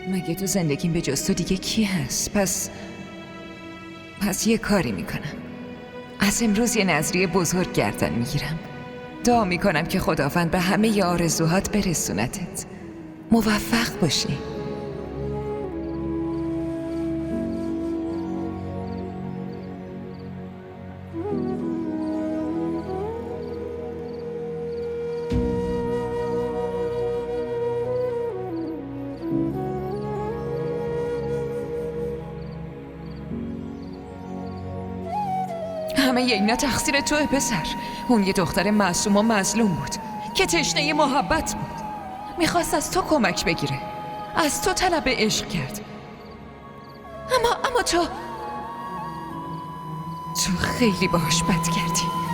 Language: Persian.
مگه تو زندگیم به جز تو دیگه کی هست؟ پس یه کاری میکنم. از امروز یه نذریه بزرگ گردن میگیرم. دعا میکنم که خداوند به همه ی آرزوهات برسونتت. موفق باشی. همه اینا تقصیر توه پسر. اون یه دختر معصوم و مظلوم بود که تشنه محبت بود. میخواست از تو کمک بگیره، از تو طلب عشق کرد. اما تو خیلی باهاش بد کردی.